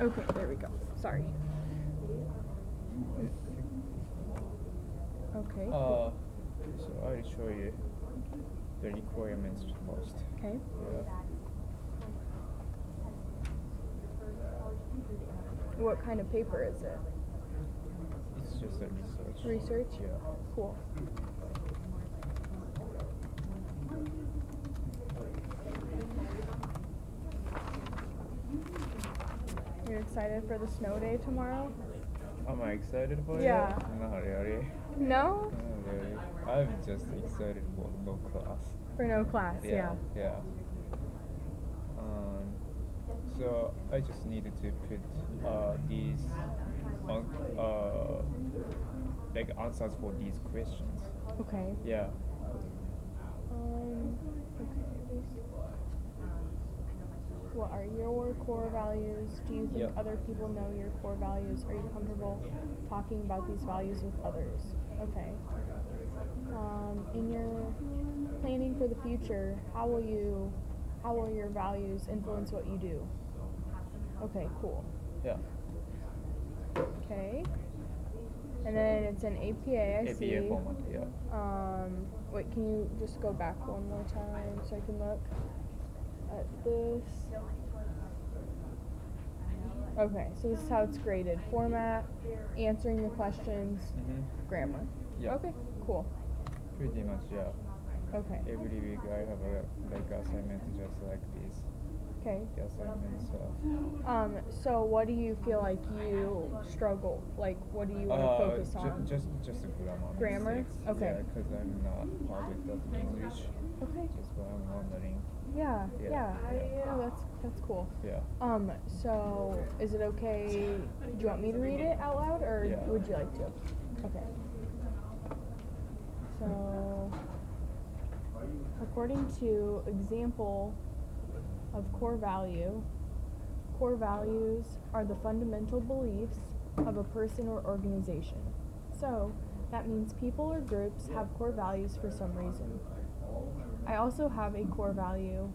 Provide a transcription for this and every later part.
Okay, there we go. Sorry. Okay. So I'll show you the requirements first. Okay. Yeah. What kind of paper is it? It's just a research. Research? Yeah. Cool. You're excited for the snow day tomorrow? Am I excited for Yeah. it? Not really. No? Not really. I'm just excited for no class. For no class, yeah. Yeah. So I just needed to put these on like answers for these questions. Okay. Yeah. Okay. What are your core values? Do you think Yeah. other people know your core values? Are you comfortable talking about these values with others? Okay. In your planning for the future, how will your values influence what you do? Okay, cool. Yeah. Okay. And then it's an APA, I see. APA format. Yeah. Wait, can you just go back one more time so I can look at this? Okay, so this is how it's graded. Format, answering the questions, grammar. Yeah. Okay, cool. Pretty much. Yeah. Okay. Every week I have a like assignment just like this. Okay. The assignment stuff. So what do you feel like you struggle? Like, what do you want to focus on? Just grammar. Grammar? Mistakes. Okay. Yeah, because I'm not perfect at English. Okay. Just what I'm wondering. Yeah. Yeah. Oh, that's cool. Yeah. So is it okay? Do you want me to read it out loud, or Yeah. would you like to? Okay. So, according to example of core values are the fundamental beliefs of a person or organization. So, that means people or groups have core values for some reason. I also have a core value,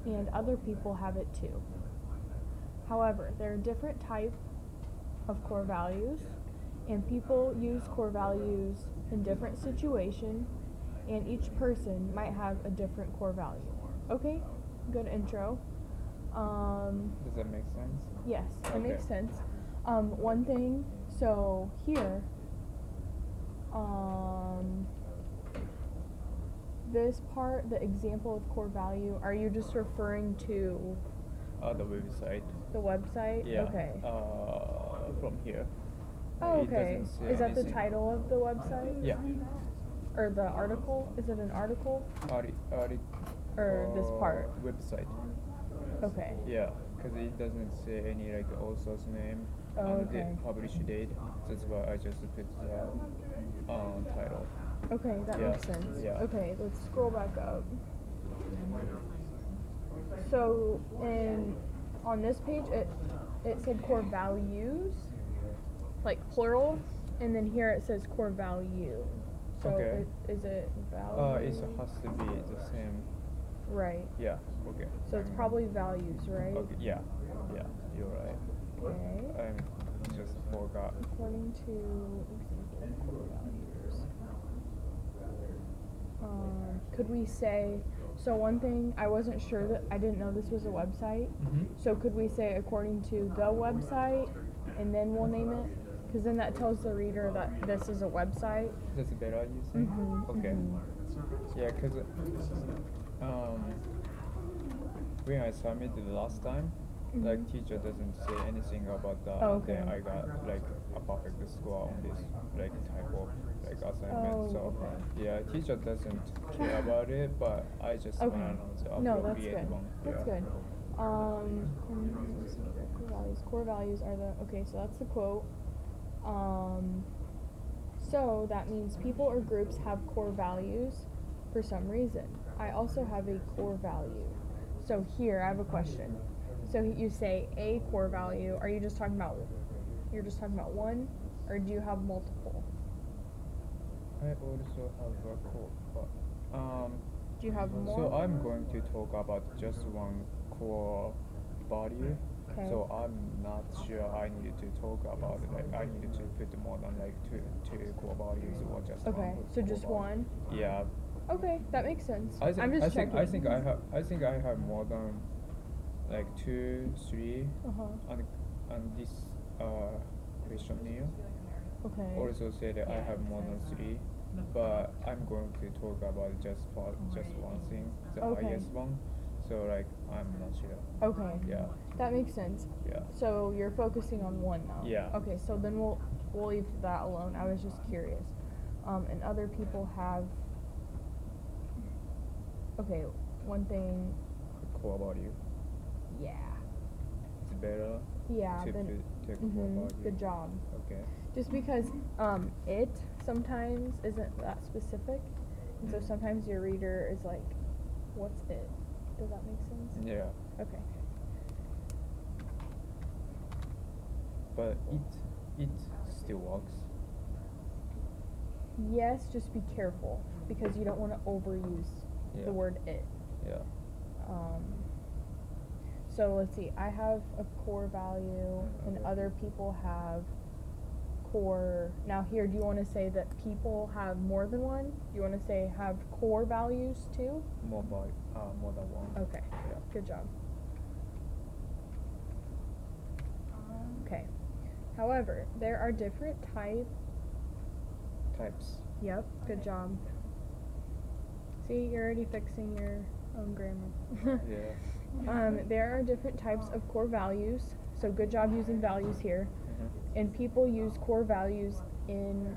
and other people have it too. However, there are different types of core values, and people use core values in different situations, and each person might have a different core value. Okay, good intro. Does that make sense? Yes, it Okay. makes sense. One thing, so here, this part, the example of core value, are you just referring to The website. the website? Yeah. Okay. From here. Oh, It okay. doesn't say Is that the anything. title of the website? Yeah. Or the article? Is it an article? Or this part? Website. Okay. Yeah, because it doesn't say any like author's name Oh, and okay. the publish date. That's why I just put the title. Okay, that Yeah, makes sense. yeah. Okay, let's scroll back up. So, on this page, it said core values, like plural, and then here it says core value. So, Okay. is it value? It has to be the same. Right. Yeah. Okay. So it's probably values, right? Okay. Yeah. Yeah. You're right. Okay. I just forgot. According to example of core values. Could we say, so one thing, I wasn't sure that, I didn't know this was a website. So could we say according to the website, and then we'll name it? Because then that tells the reader that this is a website. That's better, you think? Okay. Yeah, because when I submitted last time, like teacher doesn't say anything about that. Oh, And then okay. I got like a perfect score on this like type of like assignment. Oh, So okay. yeah, teacher doesn't care about it, but I just Okay. wanna know the No, that's appropriate good. one. That's Yeah. good. Core values are the, okay, so that's the quote. So that means people or groups have core values for some reason. I also have a core value. So here I have a question. So you say a core value. Are you just talking about? You're just talking about one, or do you have multiple? I also have a core. Do you have more? So I'm going to talk about just one core value. Okay. So I'm not sure I need to talk about it. Like I need to put more than like two core values or just Okay, one. so core just value. one? Yeah. Okay, that makes sense. I think I'm just checking. I think I have more than like 2, 3 Uh-huh. and this questionnaire Okay. also said that I have more than 3, but I'm going to talk about just one thing, the Okay. highest one. So like I'm not sure. Okay. Yeah. That makes sense. Yeah. So you're focusing on one now. Yeah. Okay, so then we'll leave that alone. I was just curious. And other people have. Okay, one thing. Core value. Yeah. It's better Yeah. to Then. put the core value. Good job. Okay. Just because it sometimes isn't that specific, and so sometimes your reader is like, "What's it?" Does that make sense? Yeah. Okay. But it still works. Yes, just be careful because you don't want to overuse Yeah. the word it. Yeah. So let's see. I have a core value, and Okay. other people have core. Now here, do you want to say that people have more than one? Do you want to say have core values too? More than one. Okay. Yeah. Good job. Okay. However, there are different Types. Yep, good job. See, you're already fixing your own grammar. Yeah. There are different types of core values, so good job using values here. And people use core values in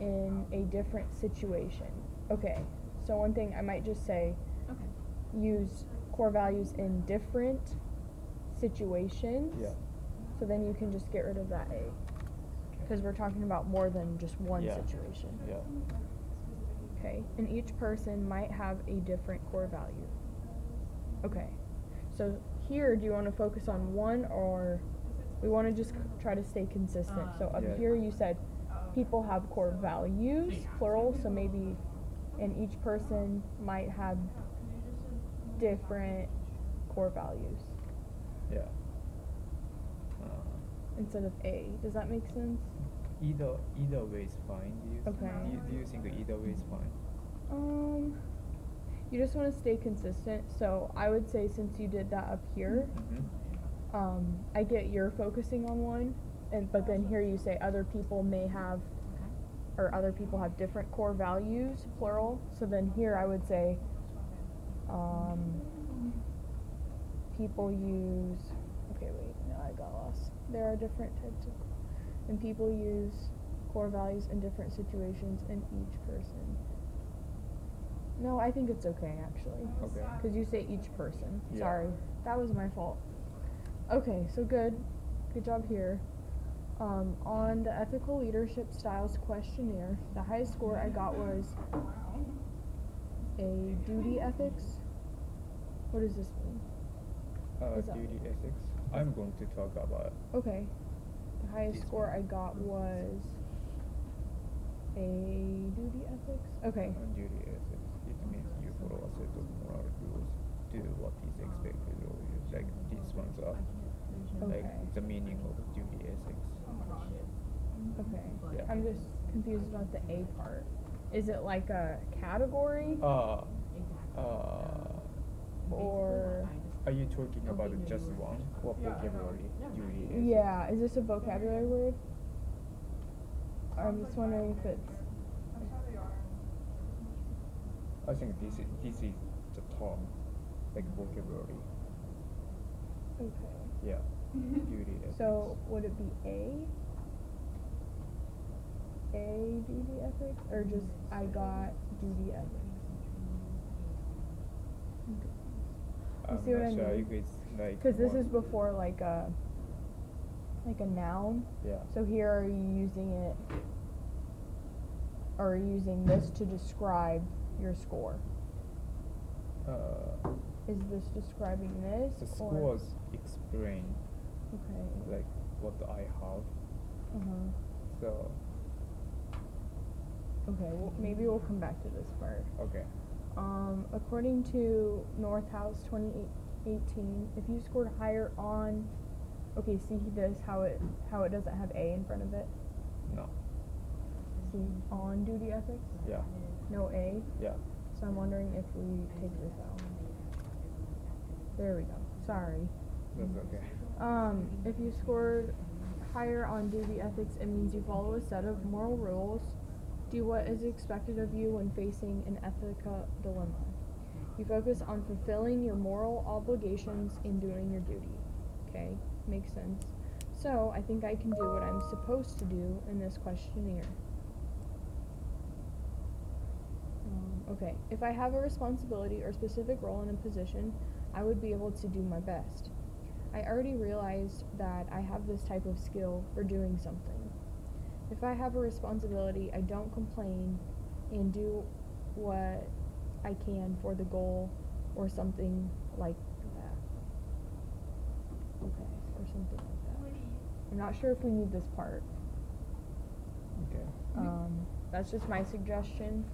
a different situation. Okay, so one thing I might just say, use core values in different situations. Yeah. So then you can just get rid of that A. Because we're talking about more than just one Yeah. situation. Yeah. Okay, and each person might have a different core value. Okay, so here, do you want to focus on one, or we want to just try to stay consistent? So up Yeah. here you said people have core values, plural, so maybe, and each person might have different core values Yeah. instead of A. Does that make sense? Either way is fine. Okay. Do you think either way is fine? You just want to stay consistent. So I would say, since you did that up here, I get you're focusing on one, but then here you say other people may have, or other people have different core values, plural. So then here I would say, people use. Okay, wait, no, I got lost. There are different types of, and people use core values in different situations in each person. No, I think it's okay actually. Okay. Because you say each person. Yeah. Sorry, that was my fault. Okay, so good job here. On the ethical leadership styles questionnaire, the highest score I got was a duty ethics. What does this mean? Is that- Duty ethics. I'm going to talk about. Okay. The highest This score one. I got was a duty ethics. Okay. On duty ethics, it means you follow a set of moral rules, do what is expected of you. Like these ones are like Okay. the meaning of duty ethics. Okay. Yeah. I'm just confused about the A part. Is it like a category? Or Are you talking about just one or vocabulary duty ethics? yeah, is this a vocabulary word? I'm just wondering if it's I think this is the term, like vocabulary. okay. Yeah. Duty ethics. So would it be A duty ethics, or just I got duty ethics? You I'm see what not I sure mean? if it's like. Because this one- is before like a noun. Yeah. So here are you using it, or are you using this to describe your score? Is this describing this? The or- scores explain Okay. like what I have. So Okay. Well, maybe we'll come back to this part. okay. According to North House 18. If you scored higher on, okay, see this how it doesn't have A in front of it. No. See, on duty ethics, Yeah. no A. Yeah. So I'm wondering if we take this out. There we go. Sorry. That's okay. If you scored higher on duty ethics, it means you follow a set of moral rules, do what is expected of you when facing an ethical dilemma. You focus on fulfilling your moral obligations in doing your duty. Okay, makes sense. So I think I can do what I'm supposed to do in this questionnaire. Okay, if I have a responsibility or specific role in a position, I would be able to do my best. I already realized that I have this type of skill for doing something. If I have a responsibility, I don't complain and do what I can for the goal or something like that. Okay, or something like that. I'm not sure if we need this part. Okay. That's just my suggestion.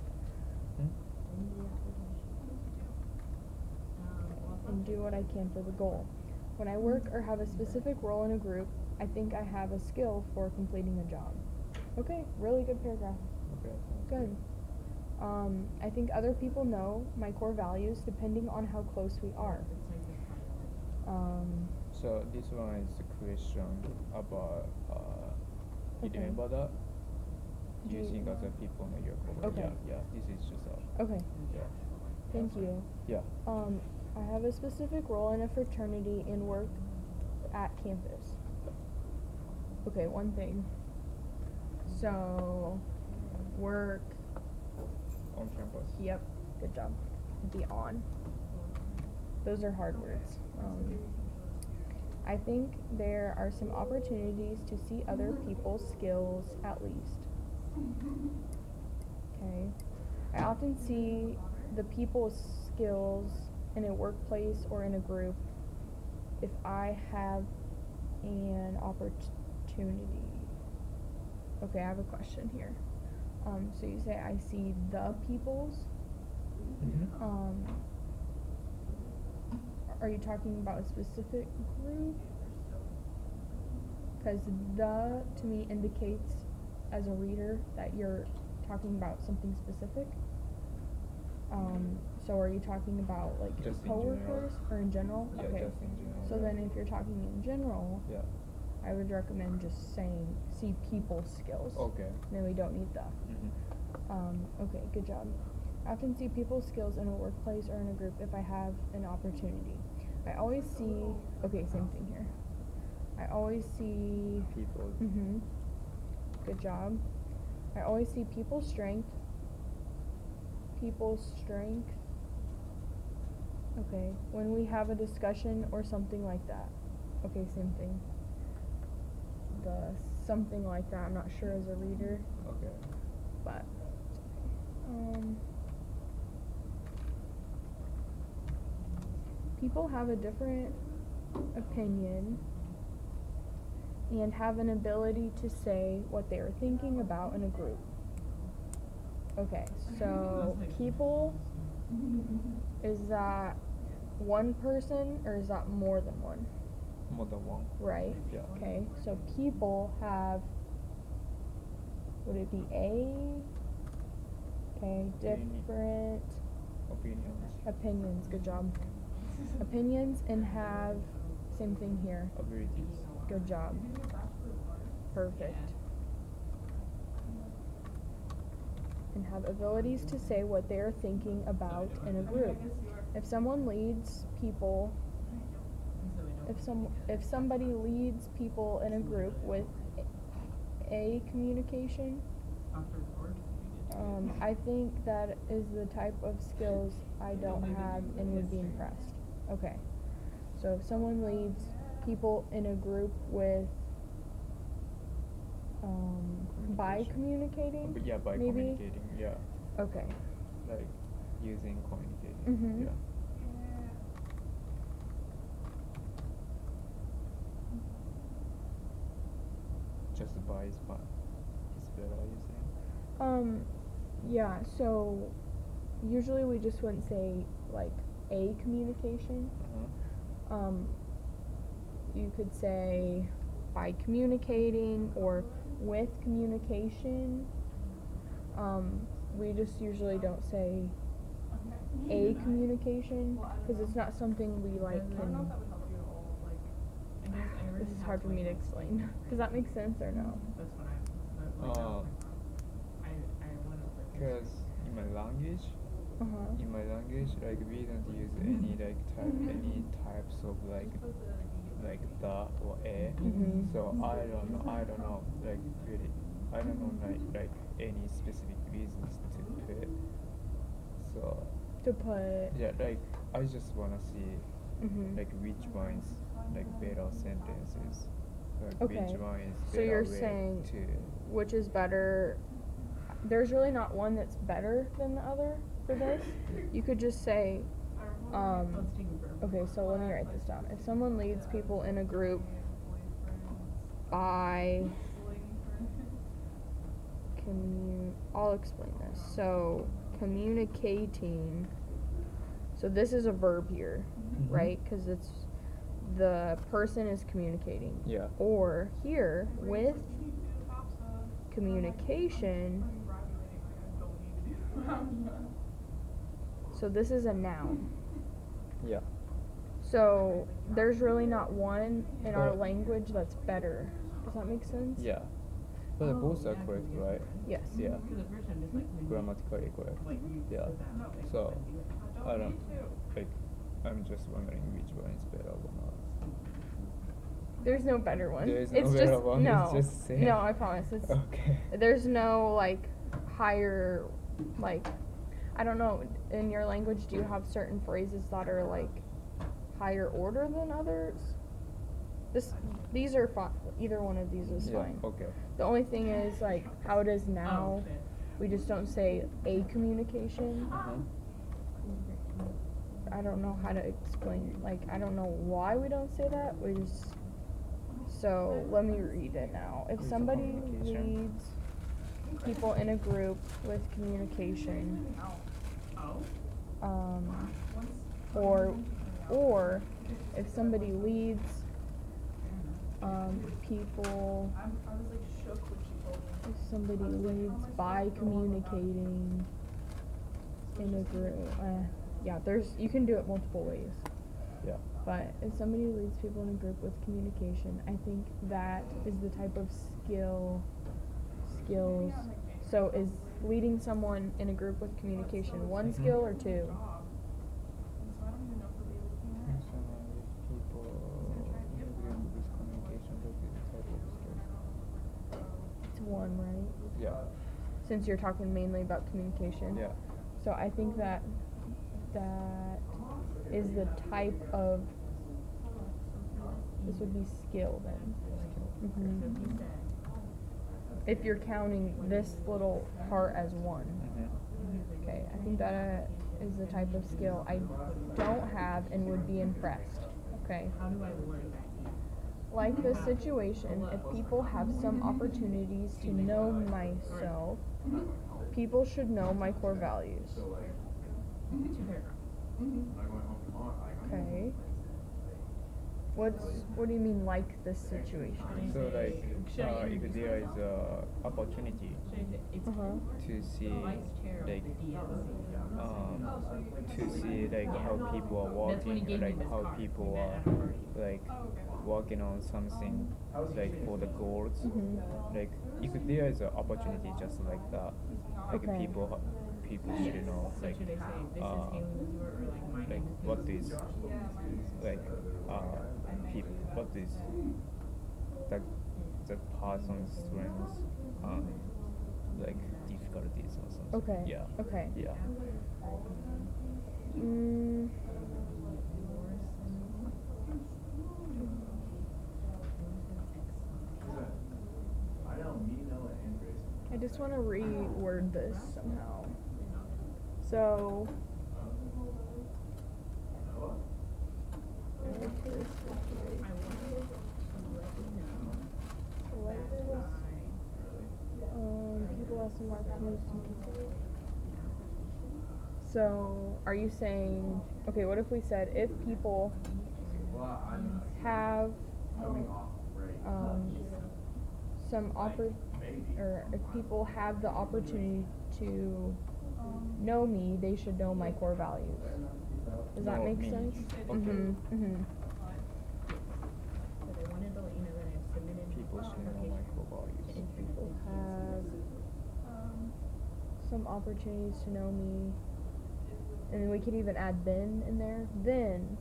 And do what I can for the goal. When I work or have a specific role in a group, I think I have a skill for completing a job. Okay, really good paragraph. Okay. Good. I think other people know my core values depending on how close we are. So this one is a question about you Okay. remember that? Do you Do you- think other people know your core value? Okay. Yeah. This is just Okay, yeah. thank you. Yeah. I have a specific role in a fraternity and work at campus. Okay, one thing. So, work. On campus. Yep, good job. Be on. Those are hard words. I think there are some opportunities to see other people's skills at least. Okay. I often see the people's skills in a workplace or in a group if I have an opportunity. Okay, I have a question here. So you say I see the people's. Mm-hmm. Are you talking about a specific group? Because the to me indicates as a reader that you're talking about something specific. So are you talking about like your Just in general. coworkers or in general? Yeah, Okay. just in general. So then if you're talking in general, Yeah. I would recommend just saying see people's skills. Okay. Then we don't need the. Mm-hmm. Okay, good job. I often see people's skills in a workplace or in a group if I have an opportunity. I always see, okay, same thing here. I always see, People. good job. I always see people's strength. Okay, when we have a discussion or something like that. Okay, same thing. The something like that, I'm not sure as a reader, Okay. but okay. People have a different opinion and have an ability to say what they are thinking about in a group. Okay, so people, is that one person or is that more than one? More than one. Right? Yeah. Okay, so people have, would it be A? Okay, different Opinions. opinions, good job. Opinions and have, same thing here, Abilities. good job. Perfect. And have abilities to say what they are thinking about in a group. If someone leads people, if somebody leads people in a group with a communication, I think that is the type of skills I don't have and would be impressed. Okay. So if someone leads people in a group with by communicating, But yeah, by maybe? communicating. Yeah. Okay. Like using communicating. Mhm. Yeah. Just by is better, you saying? Yeah, so usually we just wouldn't say like a communication. you could say by communicating or with communication. We just usually don't say a communication because it's not something we like can. This is hard for me to explain. Does that make sense or no? Because in my language, like we don't use any types of like the or a. Mhm. So I don't know like really I don't know like any specific reasons to put. So To put. yeah, like I just wanna see Mhm. like which ones like better sentences. Like Okay. which one is So better you're way saying to which is better? There's really not one that's better than the other for this. You could just say, okay, so let me write this down. If someone leads people in a group by I'll explain this. So communicating. So this is a verb here, Mhm. right? Because it's the person is communicating. Yeah. Or here with communication. So this is a noun. Yeah. So there's really not one in our But- language that's better. Does that make sense? Yeah. But both are correct, right? Yes. Yeah. Grammatically correct. Yeah. So I don't like I'm just wondering which one is better or not. There's no better one. There is It's no better just one, no. it's just same. No, I promise. It's Okay. There's no like higher like I don't know. In your language, do you have certain phrases that are like higher order than others? These are fine. Either one of these is Yeah, fine. okay. The only thing is like how it is now. We just don't say a communication. Uh-huh. I don't know how to explain. Like I don't know why we don't say that. We just. So let me read it now. If With somebody communication. leads people in a group with communication, or if somebody leads people, if somebody leads by communicating in a group, yeah, you can do it multiple ways. Yeah. But if somebody leads people in a group with communication, I think that is the type of skills. So is leading someone in a group with communication one skill or two? Someone with people in a group with communication, that is a type of skill. It's one, right? Yeah. Since you're talking mainly about communication. Yeah. So I think that is the type of. This would be skill then. Mhm. If you're counting this little part as one. Mm-hmm. Okay, I think that is the type of skill I don't have and would be impressed. Okay. Like this situation, if people have some opportunities to know myself, people should know my core values. Okay. What do you mean like this situation? So like if there is a opportunity to see like how people are working, like how people are like working on something like for the goals. Like if there is an opportunity just like that, like Okay. people should know like like what is like people what is the person's strengths like difficulties or something. Okay. Yeah. Okay. Yeah. I just want to reword this somehow. So. People have some opportunities. So, are you saying, okay, what if we said if people have um, or if people have the opportunity to know me, they should know my core values. Does that Know make me. sense? Okay. Mhm. People should know my core values. People have some opportunities to know me, and we could even add then in there. Then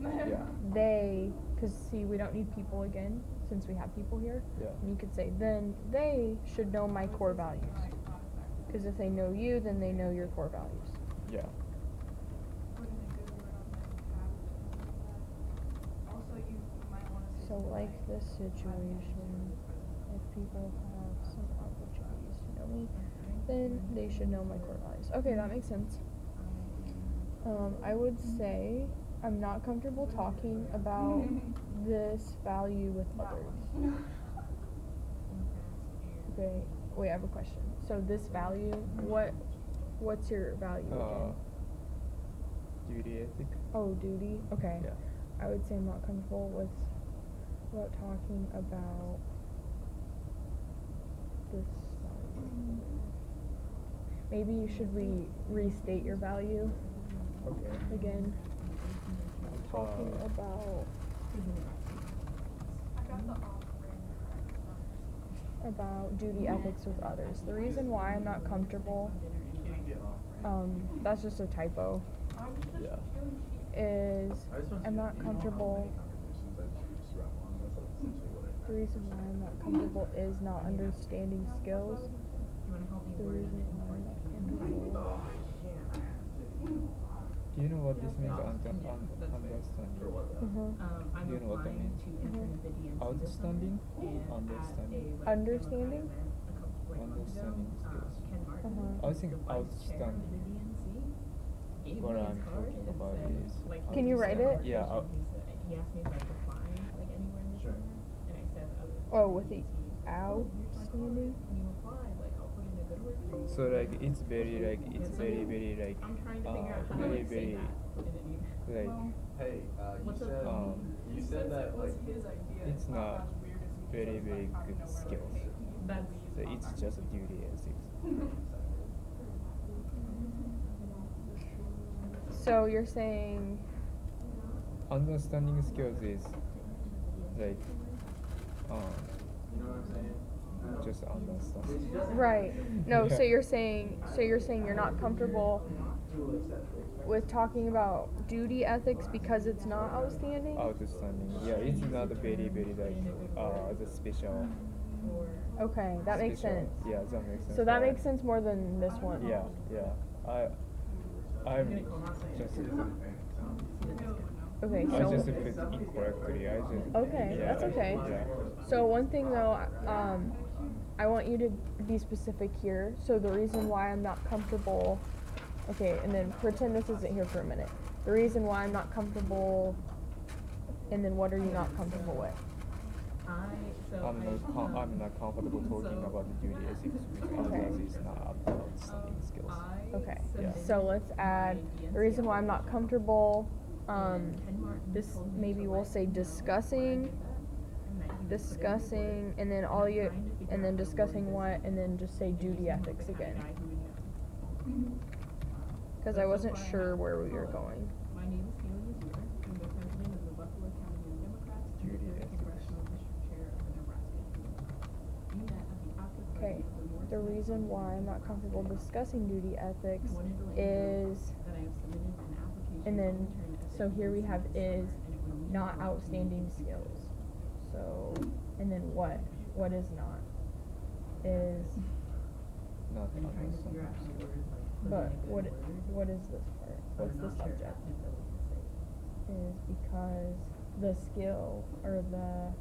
Yeah. they, because see, we don't need people again since we have people here. Yeah. And you could say, then they should know my core values. Because if they know you, then they know your core values. Yeah. So, like this situation, if people have some opportunities to know me, then they should know my core values. Okay, that makes sense. I would say I'm not comfortable talking about this value with others. Okay, wait, I have a question. So this value, what's your value again? Duty ethic. Oh, duty. Okay. Yeah. I would say I'm not comfortable with talking about this value. Maybe should we restate your value Okay. again? Talking about duty ethics with others. The reason why I'm not comfortable, that's just a typo, Yeah. is I'm not comfortable. The reason why I'm not comfortable is not understanding skills. The reason why I'm not comfortable. Do you know what this means? Understanding. Do you know what that means? Outstanding. Understanding. Understanding? Understanding skills. Uh-huh. I think outstanding. What I'm talking about is. Can you write it? Yeah. Oh, with the outstanding? So like it's very very like Hey, you said that like it's not very good skills. So it's just duty ethics. So you're saying Understanding skills is like you know what I'm saying? just understand. right. No, Yeah. so you're saying you're not comfortable with talking about duty ethics because it's not outstanding? Outstanding. Yeah, it's not very like the special. Okay, that makes special- sense. Yeah, that makes sense. So that makes sense more than this one. Yeah. I'm just Okay, I so just put incorrectly. I just okay, yeah, that's okay. Yeah. So one thing though, I want you to be specific here. So the reason why I'm not comfortable, okay, and then pretend this isn't here for a minute. The reason why I'm not comfortable, and then what are you not comfortable with? I'm not comfortable talking about the duty ethics because it's not outstanding skills. Okay, Yeah. so let's add the reason why I'm not comfortable. This maybe we'll say discussing, and then discussing what, and then just say duty ethics again. Because I wasn't sure where we were going. Duty ethics. Okay, the reason why I'm not comfortable discussing duty ethics is, and then, so here we have is not outstanding skills. So, and then what? What is not? Is, Not understanding skills. but what is this part? What's the subject? Is because the skill or the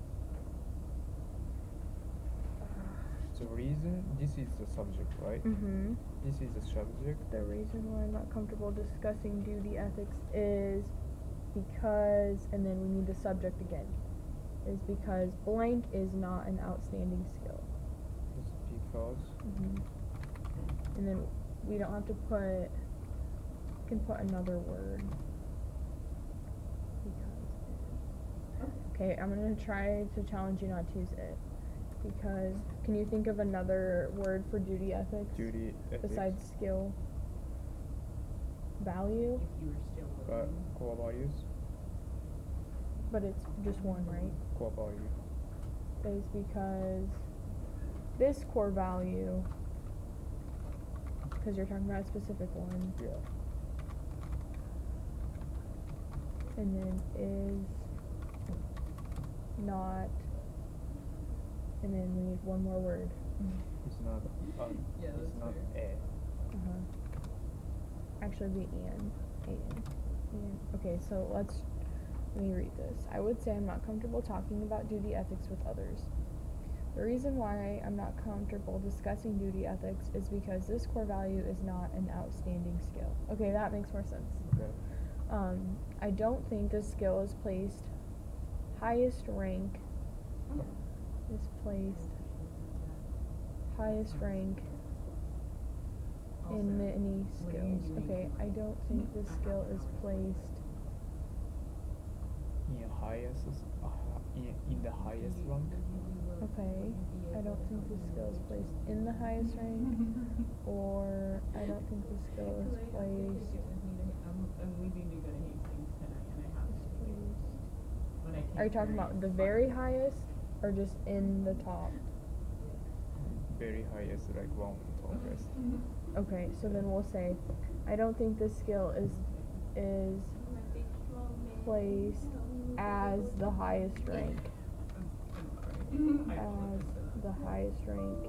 The reason this is the subject, right? mm-hmm. This is the subject. The reason why I'm not comfortable discussing duty ethics is because, and then we need the subject again, is because blank is not an outstanding skill. It's because Mm-hmm. And then we don't have to put, we can put another word. Because Okay, I'm gonna try to challenge you not to use it. Because, can you think of another word for duty ethics? Duty ethics. Besides skill? Value? Core values. But it's just one, right? Core value. Is because this core value, because you're talking about a specific one, Yeah. and then is not, and then we need one more word. It's not. Yeah, It's that's not fair. Uh-huh. Actually, be and. Okay, so let me read this. I would say I'm not comfortable talking about duty ethics with others. The reason why I'm not comfortable discussing duty ethics is because this core value is not an outstanding skill. Okay, that makes more sense. Okay. I don't think this skill is placed highest rank. Is placed highest rank in many skills. Okay, I don't think this skill is placed In the highest rank. okay. I don't think this skill is placed in the highest rank, or I don't think this skill is placed. I'm leaving to go to Hastings tonight, and I have to Placed. when I Are you talking about the very highest, or just in the top? Very highest, like one tallest. Okay, so then we'll say, I don't think this skill is placed as the highest rank. As the highest rank